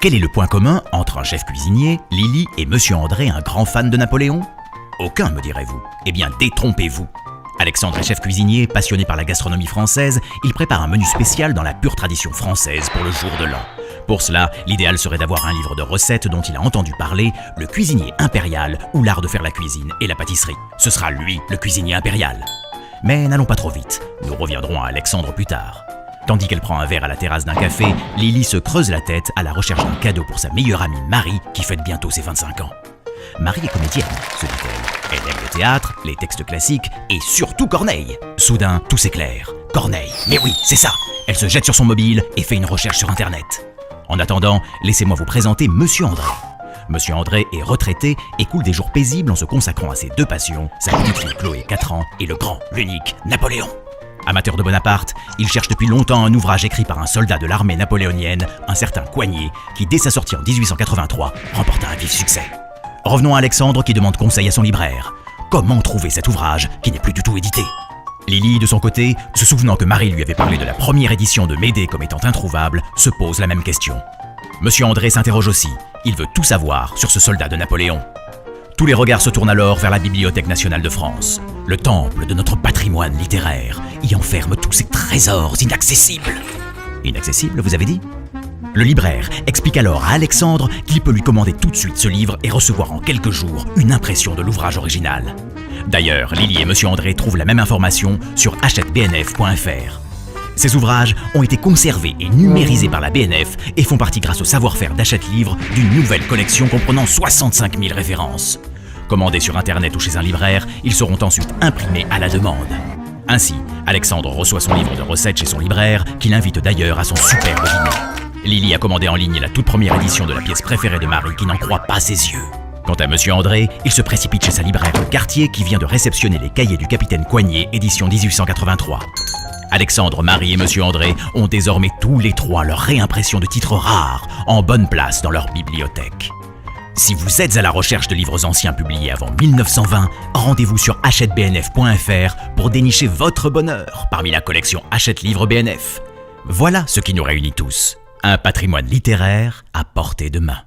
Quel est le point commun entre un chef cuisinier, Lily et Monsieur André, un grand fan de Napoléon? Aucun, me direz-vous. Eh bien, détrompez-vous. Alexandre est chef cuisinier, passionné par la gastronomie française, il prépare un menu spécial dans la pure tradition française pour le jour de l'an. Pour cela, l'idéal serait d'avoir un livre de recettes dont il a entendu parler, le cuisinier impérial ou l'art de faire la cuisine et la pâtisserie. Ce sera lui, le cuisinier impérial. Mais n'allons pas trop vite, nous reviendrons à Alexandre plus tard. Tandis qu'elle prend un verre à la terrasse d'un café, Lily se creuse la tête à la recherche d'un cadeau pour sa meilleure amie Marie qui fête bientôt ses 25 ans. Marie est comédienne, se dit-elle. Elle aime le théâtre, les textes classiques et surtout Corneille. Soudain, tout s'éclaire. Corneille, mais oui, c'est ça. Elle se jette sur son mobile et fait une recherche sur Internet. En attendant, laissez-moi vous présenter Monsieur André. Monsieur André est retraité et coule des jours paisibles en se consacrant à ses deux passions, sa petite fille Chloé, 4 ans, et le grand, l'unique Napoléon. Amateur de Bonaparte, il cherche depuis longtemps un ouvrage écrit par un soldat de l'armée napoléonienne, un certain Coignet, qui dès sa sortie en 1883 remporta un vif succès. Revenons à Alexandre qui demande conseil à son libraire. Comment trouver cet ouvrage qui n'est plus du tout édité? Lily, de son côté, se souvenant que Marie lui avait parlé de la première édition de Médée comme étant introuvable, se pose la même question. Monsieur André s'interroge aussi. Il veut tout savoir sur ce soldat de Napoléon. Tous les regards se tournent alors vers la Bibliothèque nationale de France. Le temple de notre patrimoine littéraire y enferme tous ces trésors inaccessibles. Inaccessibles, vous avez dit? Le libraire explique alors à Alexandre qu'il peut lui commander tout de suite ce livre et recevoir en quelques jours une impression de l'ouvrage original. D'ailleurs, Lily et Monsieur André trouvent la même information sur achetebnf.fr. Ces ouvrages ont été conservés et numérisés par la BNF et font partie grâce au savoir-faire d'Hachette Livre d'une nouvelle collection comprenant 65 000 références. Commandés sur Internet ou chez un libraire, ils seront ensuite imprimés à la demande. Ainsi, Alexandre reçoit son livre de recettes chez son libraire, qui l'invite d'ailleurs à son superbe dîner. Lily a commandé en ligne la toute première édition de la pièce préférée de Marie qui n'en croit pas ses yeux. Quant à Monsieur André, il se précipite chez sa libraire de quartier qui vient de réceptionner les cahiers du capitaine Coignet, édition 1883. Alexandre, Marie et Monsieur André ont désormais tous les trois leur réimpression de titres rares en bonne place dans leur bibliothèque. Si vous êtes à la recherche de livres anciens publiés avant 1920, rendez-vous sur achetebnf.fr pour dénicher votre bonheur parmi la collection Hachette Livre BNF. Voilà ce qui nous réunit tous, un patrimoine littéraire à portée de main.